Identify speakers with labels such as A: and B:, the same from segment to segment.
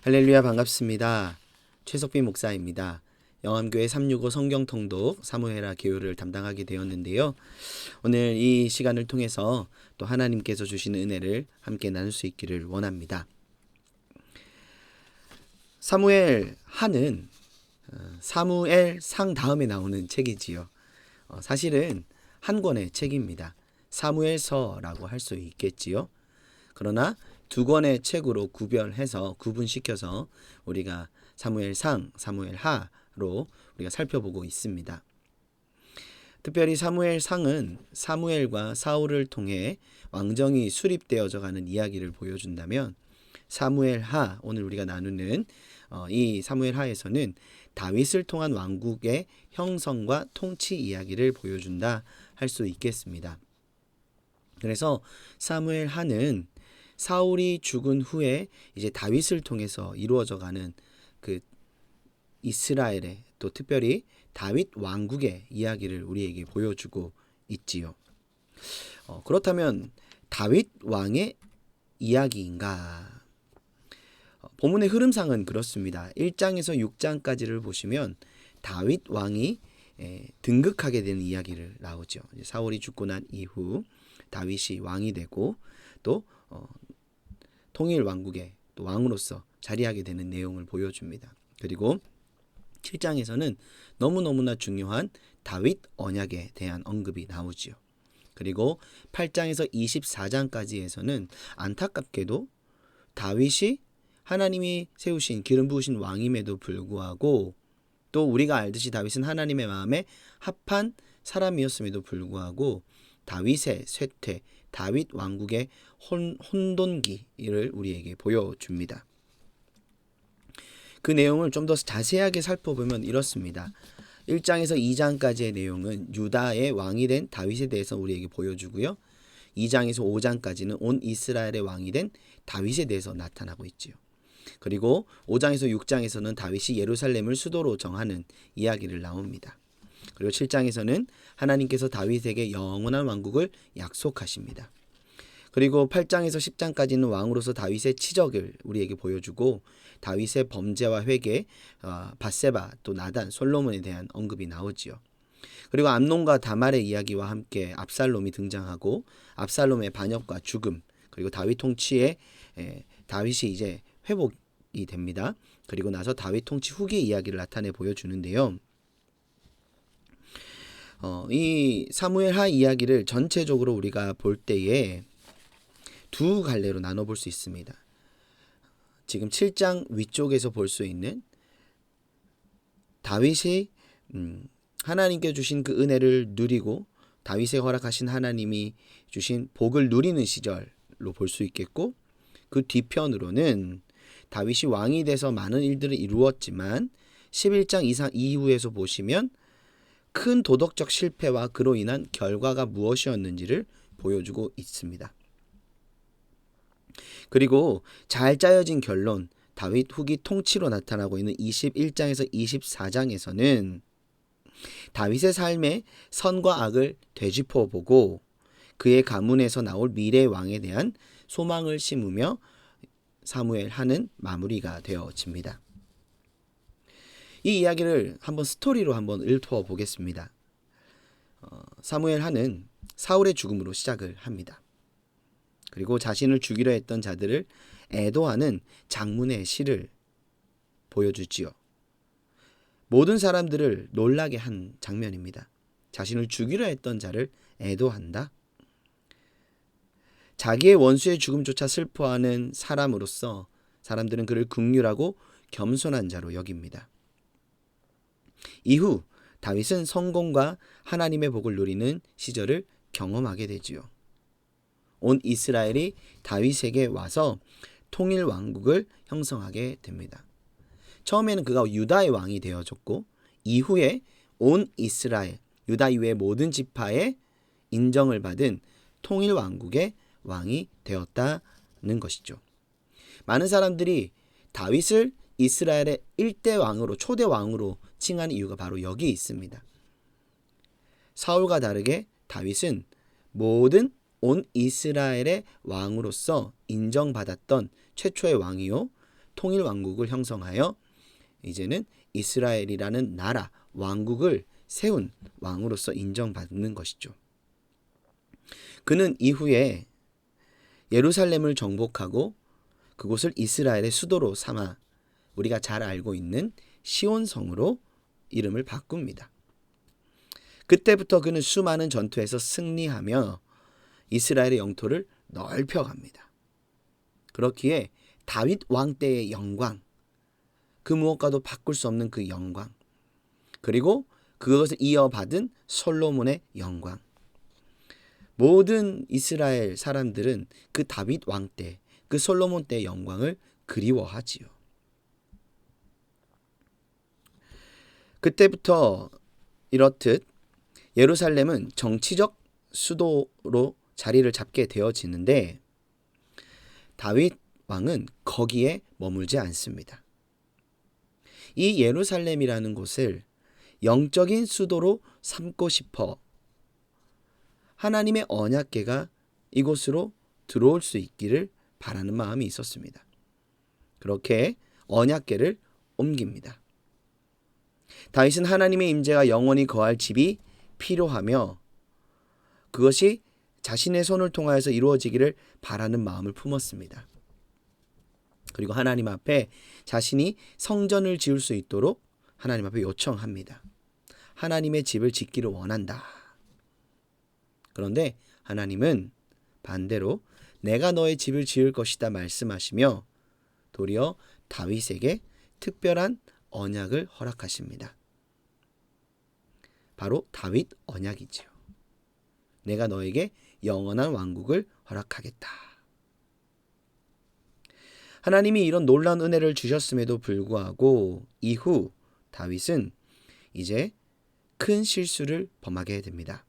A: 할렐루야, 반갑습니다. 최석빈 목사입니다. 영암교회 365 성경통독 사무엘하 개요를 담당하게 되었는데요. 오늘 이 시간을 통해서 또 하나님께서 주시는 은혜를 함께 나눌 수 있기를 원합니다. 사무엘 하는 사무엘 상 다음에 나오는 책이지요. 사실은 한 권의 책입니다. 사무엘서라고 할 수 있겠지요. 그러나 두 권의 책으로 구분시켜서 우리가 사무엘상, 사무엘하로 우리가 살펴보고 있습니다. 특별히 사무엘상은 사무엘과 사울을 통해 왕정이 수립되어져 가는 이야기를 보여준다면, 사무엘하, 오늘 우리가 나누는 이 사무엘하에서는 다윗을 통한 왕국의 형성과 통치 이야기를 보여준다 할 수 있겠습니다. 그래서 사무엘하는 사울이 죽은 후에 이제 다윗을 통해서 이루어져가는 그 이스라엘의, 또 특별히 다윗 왕국의 이야기를 우리에게 보여주고 있지요. 그렇다면 다윗 왕의 이야기인가? 본문의 흐름상은 그렇습니다. 1장에서 6장까지를 보시면 다윗 왕이 등극하게 되는 이야기를 나오죠. 사울이 죽고 난 이후 다윗이 왕이 되고 또 통일 왕국의 또 왕으로서 자리하게 되는 내용을 보여줍니다. 그리고 7장에서는 너무너무나 중요한 다윗 언약에 대한 언급이 나오지요. 그리고 8장에서 24장까지에서는 안타깝게도 다윗이 하나님이 세우신 기름 부으신 왕임에도 불구하고, 또 우리가 알듯이 다윗은 하나님의 마음에 합한 사람이었음에도 불구하고 다윗의 쇠퇴, 다윗 왕국의 혼돈기를 우리에게 보여줍니다. 그 내용을 좀 더 자세하게 살펴보면 이렇습니다. 1장에서 2장까지의 내용은 유다의 왕이 된 다윗에 대해서 우리에게 보여주고요. 2장에서 5장까지는 온 이스라엘의 왕이 된 다윗에 대해서 나타나고 있지요. 그리고 5장에서 6장에서는 다윗이 예루살렘을 수도로 정하는 이야기를 나옵니다. 그리고 7장에서는 하나님께서 다윗에게 영원한 왕국을 약속하십니다. 그리고 8장에서 10장까지는 왕으로서 다윗의 치적을 우리에게 보여주고 다윗의 범죄와 회개, 밧세바, 또 나단, 솔로몬에 대한 언급이 나오지요. 그리고 암논과 다말의 이야기와 함께 압살롬이 등장하고 압살롬의 반역과 죽음, 그리고 다윗 통치에 다윗이 이제 회복이 됩니다. 그리고 나서 다윗 통치 후기 이야기를 나타내 보여주는데요. 이 사무엘하 이야기를 전체적으로 우리가 볼 때에 두 갈래로 나눠볼 수 있습니다. 지금 7장 위쪽에서 볼 수 있는 다윗이 하나님께 주신 그 은혜를 누리고 다윗의 허락하신 하나님이 주신 복을 누리는 시절로 볼 수 있겠고, 그 뒤편으로는 다윗이 왕이 돼서 많은 일들을 이루었지만 11장 이후에서 보시면 큰 도덕적 실패와 그로 인한 결과가 무엇이었는지를 보여주고 있습니다. 그리고 잘 짜여진 결론, 다윗 후기 통치로 나타나고 있는 21장에서 24장에서는 다윗의 삶의 선과 악을 되짚어보고 그의 가문에서 나올 미래 왕에 대한 소망을 심으며 사무엘하는 마무리가 되어집니다. 이 이야기를 한번 스토리로 한번 읊어 보겠습니다. 사무엘하는 사울의 죽음으로 시작을 합니다. 그리고 자신을 죽이려 했던 자들을 애도하는 장문의 시를 보여주지요. 모든 사람들을 놀라게 한 장면입니다. 자신을 죽이려 했던 자를 애도한다. 자기의 원수의 죽음조차 슬퍼하는 사람으로서 사람들은 그를 긍휼하고 겸손한 자로 여깁니다. 이후 다윗은 성공과 하나님의 복을 누리는 시절을 경험하게 되지요. 온 이스라엘이 다윗에게 와서 통일 왕국을 형성하게 됩니다. 처음에는 그가 유다의 왕이 되어졌고 이후에 온 이스라엘, 유다 이외의 모든 지파의 인정을 받은 통일 왕국의 왕이 되었다는 것이죠. 많은 사람들이 다윗을 이스라엘의 일대 왕으로, 초대 왕으로 칭하는 이유가 바로 여기에 있습니다. 사울과 다르게 다윗은 모든 온 이스라엘의 왕으로서 인정받았던 최초의 왕이요, 통일 왕국을 형성하여 이제는 이스라엘이라는 나라, 왕국을 세운 왕으로서 인정받는 것이죠. 그는 이후에 예루살렘을 정복하고 그곳을 이스라엘의 수도로 삼아 우리가 잘 알고 있는 시온성으로 이름을 바꿉니다. 그때부터 그는 수많은 전투에서 승리하며 이스라엘의 영토를 넓혀갑니다. 그렇기에 다윗 왕 때의 영광, 그 무엇과도 바꿀 수 없는 그 영광, 그리고 그것을 이어받은 솔로몬의 영광, 모든 이스라엘 사람들은 그 다윗 왕 때, 그 솔로몬 때의 영광을 그리워하지요. 그때부터 이렇듯 예루살렘은 정치적 수도로 자리를 잡게 되어지는데 다윗 왕은 거기에 머물지 않습니다. 이 예루살렘이라는 곳을 영적인 수도로 삼고 싶어 하나님의 언약궤가 이곳으로 들어올 수 있기를 바라는 마음이 있었습니다. 그렇게 언약궤를 옮깁니다. 다윗은 하나님의 임재가 영원히 거할 집이 필요하며 그것이 자신의 손을 통하여서 이루어지기를 바라는 마음을 품었습니다. 그리고 하나님 앞에 자신이 성전을 지을 수 있도록 하나님 앞에 요청합니다. 하나님의 집을 짓기를 원한다. 그런데 하나님은 반대로 내가 너의 집을 지을 것이다 말씀하시며 도리어 다윗에게 특별한 언약을 허락하십니다. 바로 다윗 언약이지요. 내가 너에게 영원한 왕국을 허락하겠다. 하나님이 이런 놀라운 은혜를 주셨음에도 불구하고 이후 다윗은 이제 큰 실수를 범하게 됩니다.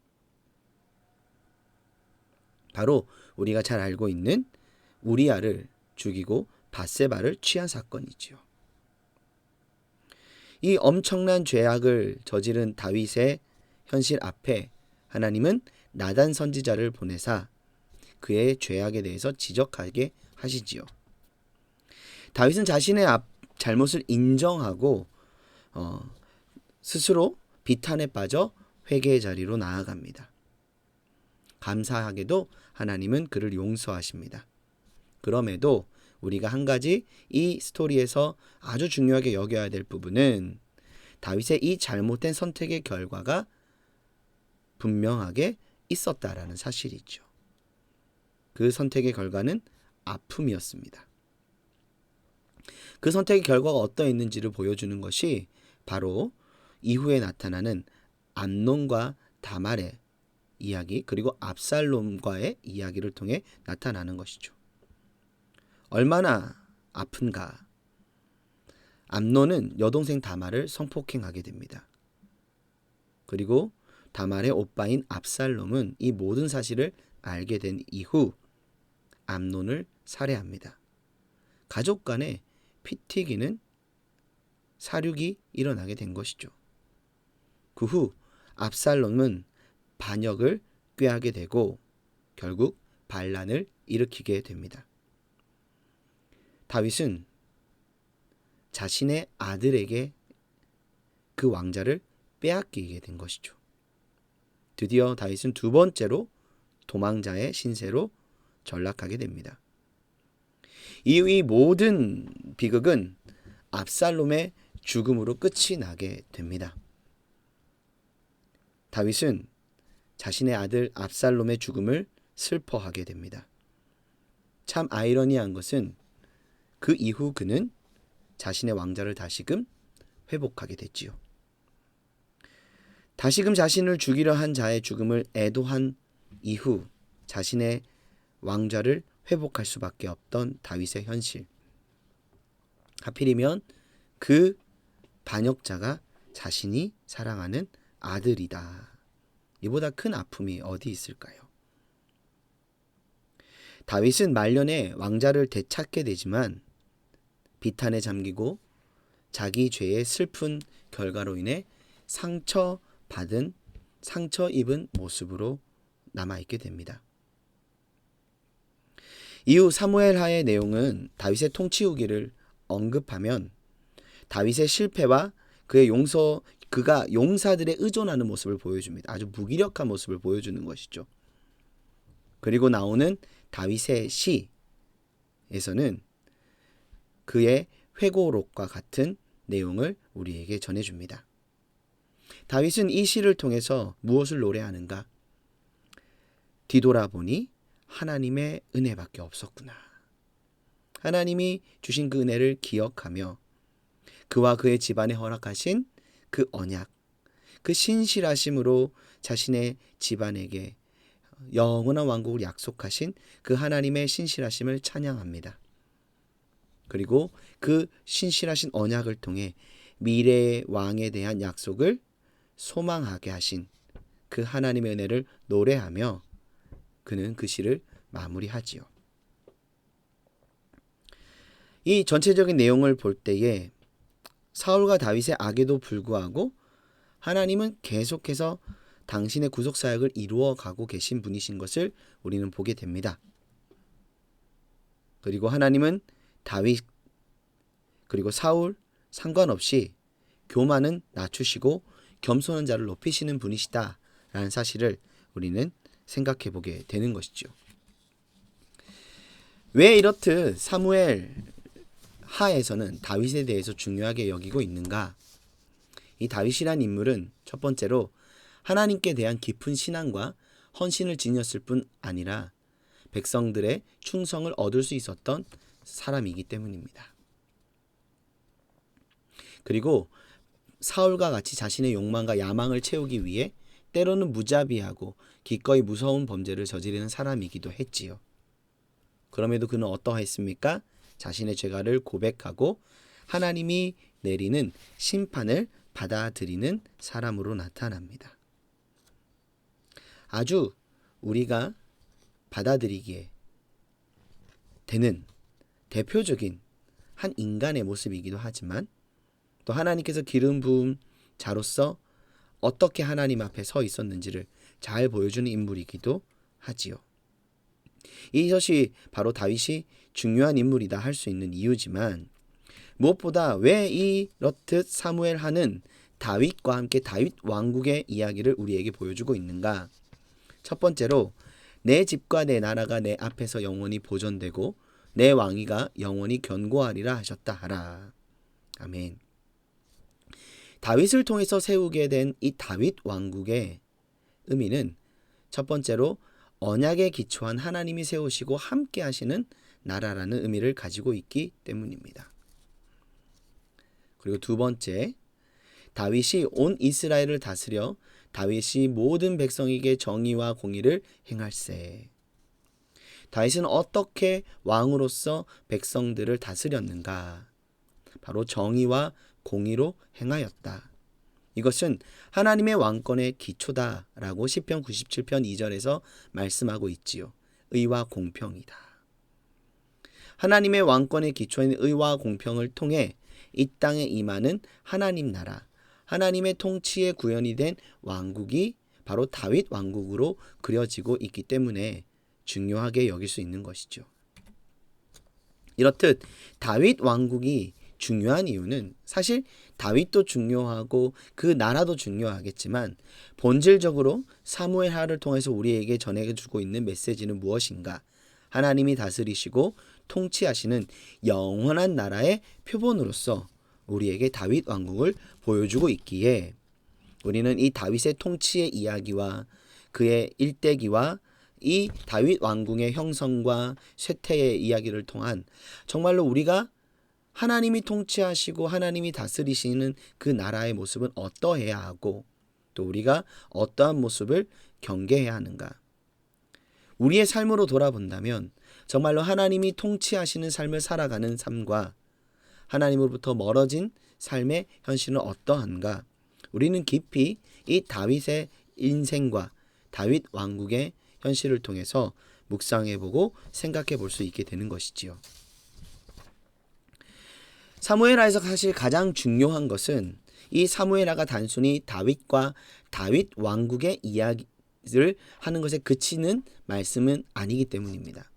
A: 바로 우리가 잘 알고 있는 우리아를 죽이고 밧세바를 취한 사건이지요. 이 엄청난 죄악을 저지른 다윗의 현실 앞에 하나님은 나단 선지자를 보내사 그의 죄악에 대해서 지적하게 하시지요. 다윗은 자신의 잘못을 인정하고 스스로 비탄에 빠져 회개의 자리로 나아갑니다. 감사하게도 하나님은 그를 용서하십니다. 그럼에도 우리가 한 가지 이 스토리에서 아주 중요하게 여겨야 될 부분은 다윗의 이 잘못된 선택의 결과가 분명하게 있었다라는 사실이죠. 그 선택의 결과는 아픔이었습니다. 그 선택의 결과가 어떠했는지를 보여주는 것이 바로 이후에 나타나는 암논과 다말의 이야기 그리고 압살롬과의 이야기를 통해 나타나는 것이죠. 얼마나 아픈가. 암논은 여동생 다말을 성폭행하게 됩니다. 그리고 다말의 오빠인 압살롬은 이 모든 사실을 알게 된 이후 암논을 살해합니다. 가족 간에 피 튀기는 사륙이 일어나게 된 것이죠. 그 후 압살롬은 반역을 꾀하게 되고 결국 반란을 일으키게 됩니다. 다윗은 자신의 아들에게 그 왕자를 빼앗기게 된 것이죠. 드디어 다윗은 두 번째로 도망자의 신세로 전락하게 됩니다. 이후 이 모든 비극은 압살롬의 죽음으로 끝이 나게 됩니다. 다윗은 자신의 아들 압살롬의 죽음을 슬퍼하게 됩니다. 참 아이러니한 것은 그 이후 그는 자신의 왕자를 다시금 회복하게 됐지요. 다시금 자신을 죽이려 한 자의 죽음을 애도한 이후 자신의 왕좌를 회복할 수밖에 없던 다윗의 현실. 하필이면 그 반역자가 자신이 사랑하는 아들이다. 이보다 큰 아픔이 어디 있을까요? 다윗은 말년에 왕자를 되찾게 되지만 비탄에 잠기고 자기 죄의 슬픈 결과로 인해 상처 입은 모습으로 남아있게 됩니다. 이후 사무엘하의 내용은 다윗의 통치 후기를 언급하면 다윗의 실패와 그가 용사들에 의존하는 모습을 보여줍니다. 아주 무기력한 모습을 보여주는 것이죠. 그리고 나오는 다윗의 시에서는 그의 회고록과 같은 내용을 우리에게 전해줍니다. 다윗은 이 시를 통해서 무엇을 노래하는가? 뒤돌아보니 하나님의 은혜밖에 없었구나. 하나님이 주신 그 은혜를 기억하며 그와 그의 집안에 허락하신 그 언약, 그 신실하심으로 자신의 집안에게 영원한 왕국을 약속하신 그 하나님의 신실하심을 찬양합니다. 그리고 그 신실하신 언약을 통해 미래의 왕에 대한 약속을 소망하게 하신 그 하나님의 은혜를 노래하며 그는 그 시를 마무리하지요. 이 전체적인 내용을 볼 때에 사울과 다윗의 악에도 불구하고 하나님은 계속해서 당신의 구속 사역을 이루어 가고 계신 분이신 것을 우리는 보게 됩니다. 그리고 하나님은 다윗 그리고 사울 상관없이 교만은 낮추시고 겸손한 자를 높이시는 분이시다 라는 사실을 우리는 생각해 보게 되는 것이죠. 왜 이렇듯 사무엘 하에서는 다윗에 대해서 중요하게 여기고 있는가? 이 다윗이란 인물은 첫 번째로 하나님께 대한 깊은 신앙과 헌신을 지녔을 뿐 아니라 백성들의 충성을 얻을 수 있었던 사람이기 때문입니다. 그리고 사울과 같이 자신의 욕망과 야망을 채우기 위해 때로는 무자비하고 기꺼이 무서운 범죄를 저지르는 사람이기도 했지요. 그럼에도 그는 어떠했습니까? 자신의 죄가를 고백하고 하나님이 내리는 심판을 받아들이는 사람으로 나타납니다. 아주 우리가 받아들이기에 되는 대표적인 한 인간의 모습이기도 하지만 또 하나님께서 기름 부은 자로서 어떻게 하나님 앞에 서 있었는지를 잘 보여주는 인물이기도 하지요. 이것이 바로 다윗이 중요한 인물이다 할 수 있는 이유지만 무엇보다 왜 이렇듯 사무엘하는 다윗과 함께 다윗 왕국의 이야기를 우리에게 보여주고 있는가? 첫 번째로 내 집과 내 나라가 내 앞에서 영원히 보존되고 내 왕위가 영원히 견고하리라 하셨다 하라. 아멘. 다윗을 통해서 세우게 된 이 다윗 왕국의 의미는 첫 번째로 언약에 기초한 하나님이 세우시고 함께 하시는 나라라는 의미를 가지고 있기 때문입니다. 그리고 두 번째, 다윗이 온 이스라엘을 다스려 다윗이 모든 백성에게 정의와 공의를 행할세. 다윗은 어떻게 왕으로서 백성들을 다스렸는가? 바로 정의와 공의로 행하였다. 이것은 하나님의 왕권의 기초다라고 시편 97편 2절에서 말씀하고 있지요. 의와 공평이다. 하나님의 왕권의 기초인 의와 공평을 통해 이 땅에 임하는 하나님 나라, 하나님의 통치에 구현이 된 왕국이 바로 다윗 왕국으로 그려지고 있기 때문에 중요하게 여길 수 있는 것이죠. 이렇듯 다윗 왕국이 중요한 이유는 사실 다윗도 중요하고 그 나라도 중요하겠지만 본질적으로 사무엘하를 통해서 우리에게 전해주고 있는 메시지는 무엇인가? 하나님이 다스리시고 통치하시는 영원한 나라의 표본으로서 우리에게 다윗 왕국을 보여주고 있기에 우리는 이 다윗의 통치의 이야기와 그의 일대기와 이 다윗 왕국의 형성과 쇠퇴의 이야기를 통한 정말로 우리가 하나님이 통치하시고 하나님이 다스리시는 그 나라의 모습은 어떠해야 하고 또 우리가 어떠한 모습을 경계해야 하는가. 우리의 삶으로 돌아본다면 정말로 하나님이 통치하시는 삶을 살아가는 삶과 하나님으로부터 멀어진 삶의 현실은 어떠한가. 우리는 깊이 이 다윗의 인생과 다윗 왕국의 현실을 통해서 묵상해보고 생각해 볼 수 있게 되는 것이지요. 사무엘하에서 사실 가장 중요한 것은 이 사무엘하가 단순히 다윗과 다윗 왕국의 이야기를 하는 것에 그치는 말씀은 아니기 때문입니다.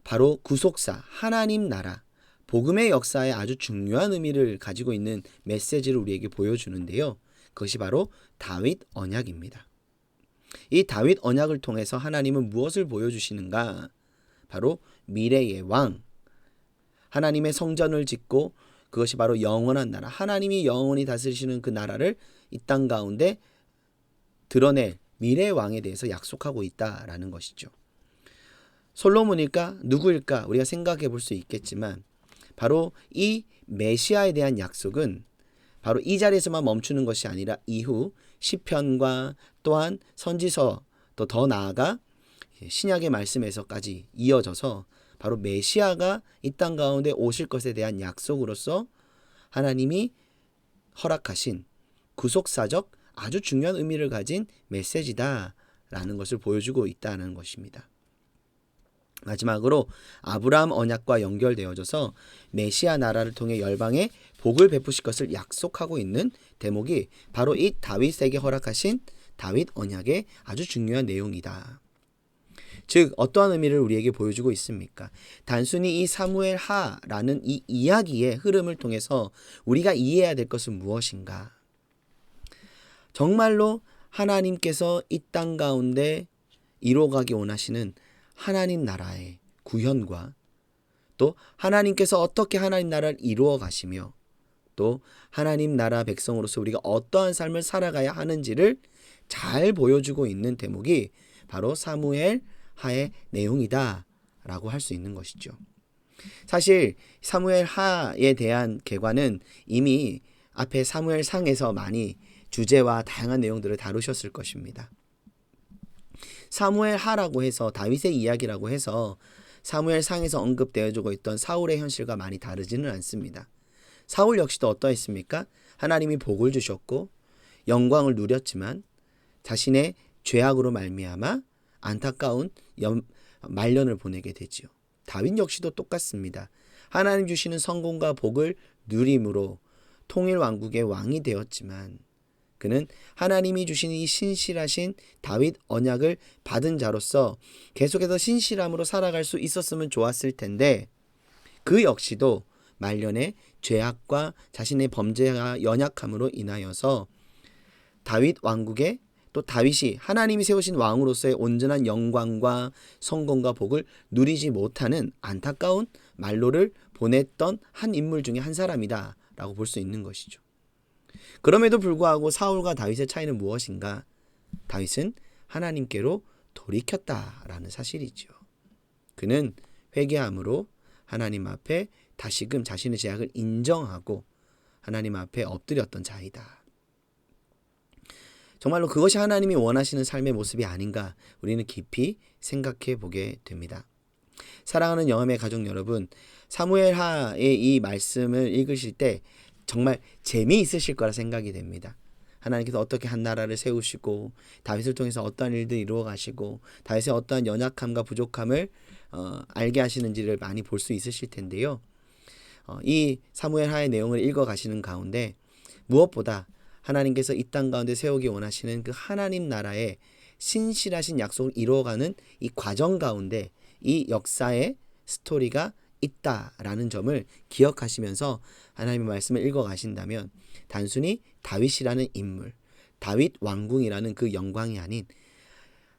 A: 바로 구속사, 하나님 나라, 복음의 역사에 아주 중요한 의미를 가지고 있는 메시지를 우리에게 보여주는데요. 그것이 바로 다윗 언약입니다. 이 다윗 언약을 통해서 하나님은 무엇을 보여주시는가? 바로 미래의 왕, 하나님의 성전을 짓고 그것이 바로 영원한 나라, 하나님이 영원히 다스리시는 그 나라를 이 땅 가운데 드러낼 미래의 왕에 대해서 약속하고 있다라는 것이죠. 솔로몬일까? 누구일까? 우리가 생각해 볼 수 있겠지만 바로 이 메시아에 대한 약속은 바로 이 자리에서만 멈추는 것이 아니라 이후 시편과 또한 선지서 또 더 나아가 신약의 말씀에서까지 이어져서 바로 메시아가 이 땅 가운데 오실 것에 대한 약속으로서 하나님이 허락하신 구속사적 아주 중요한 의미를 가진 메시지다라는 것을 보여주고 있다는 것입니다. 마지막으로 아브라함 언약과 연결되어져서 메시아 나라를 통해 열방에 복을 베푸실 것을 약속하고 있는 대목이 바로 이 다윗에게 허락하신 다윗 언약의 아주 중요한 내용이다. 즉 어떠한 의미를 우리에게 보여주고 있습니까? 단순히 이 사무엘 하라는 이 이야기의 흐름을 통해서 우리가 이해해야 될 것은 무엇인가? 정말로 하나님께서 이 땅 가운데 이루어가기 원하시는 하나님 나라의 구현과 또 하나님께서 어떻게 하나님 나라를 이루어 가시며 또 하나님 나라 백성으로서 우리가 어떠한 삶을 살아가야 하는지를 잘 보여주고 있는 대목이 바로 사무엘 하의 내용이다 라고 할 수 있는 것이죠. 사실 사무엘 하에 대한 개관은 이미 앞에 사무엘 상에서 많이 주제와 다양한 내용들을 다루셨을 것입니다. 사무엘 하라고 해서 다윗의 이야기라고 해서 사무엘 상에서 언급되어지고 있던 사울의 현실과 많이 다르지는 않습니다. 사울 역시도 어떠했습니까? 하나님이 복을 주셨고 영광을 누렸지만 자신의 죄악으로 말미암아 안타까운 말년을 보내게 되지요. 다윗 역시도 똑같습니다. 하나님 주시는 성공과 복을 누림으로 통일 왕국의 왕이 되었지만 그는 하나님이 주신 이 신실하신 다윗 언약을 받은 자로서 계속해서 신실함으로 살아갈 수 있었으면 좋았을 텐데 그 역시도 말년에 죄악과 자신의 범죄와 연약함으로 인하여서 다윗 왕국의 또 다윗이 하나님이 세우신 왕으로서의 온전한 영광과 성공과 복을 누리지 못하는 안타까운 말로를 보냈던 한 인물 중에 한 사람이다 라고 볼 수 있는 것이죠. 그럼에도 불구하고 사울과 다윗의 차이는 무엇인가? 다윗은 하나님께로 돌이켰다라는 사실이죠. 그는 회개함으로 하나님 앞에 다시금 자신의 죄악을 인정하고 하나님 앞에 엎드렸던 자이다. 정말로 그것이 하나님이 원하시는 삶의 모습이 아닌가 우리는 깊이 생각해 보게 됩니다. 사랑하는 영암의 가족 여러분, 사무엘하의 이 말씀을 읽으실 때 정말 재미있으실 거라 생각이 됩니다. 하나님께서 어떻게 한 나라를 세우시고 다윗을 통해서 어떠한 일들을 이루어 가시고 다윗의 어떠한 연약함과 부족함을 알게 하시는지를 많이 볼 수 있으실 텐데요. 이 사무엘하의 내용을 읽어 가시는 가운데 무엇보다 하나님께서 이 땅 가운데 세우기 원하시는 그 하나님 나라의 신실하신 약속을 이루어가는 이 과정 가운데 이 역사의 스토리가 있다라는 점을 기억하시면서 하나님의 말씀을 읽어 가신다면 단순히 다윗이라는 인물, 다윗 왕궁이라는 그 영광이 아닌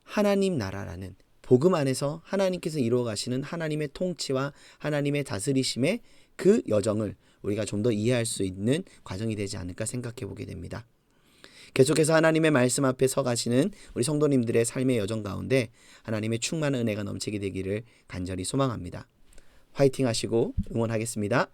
A: 하나님 나라라는 복음 안에서 하나님께서 이루어 가시는 하나님의 통치와 하나님의 다스리심의 그 여정을 우리가 좀 더 이해할 수 있는 과정이 되지 않을까 생각해 보게 됩니다. 계속해서 하나님의 말씀 앞에 서 가시는 우리 성도님들의 삶의 여정 가운데 하나님의 충만한 은혜가 넘치게 되기를 간절히 소망합니다. 화이팅 하시고 응원하겠습니다.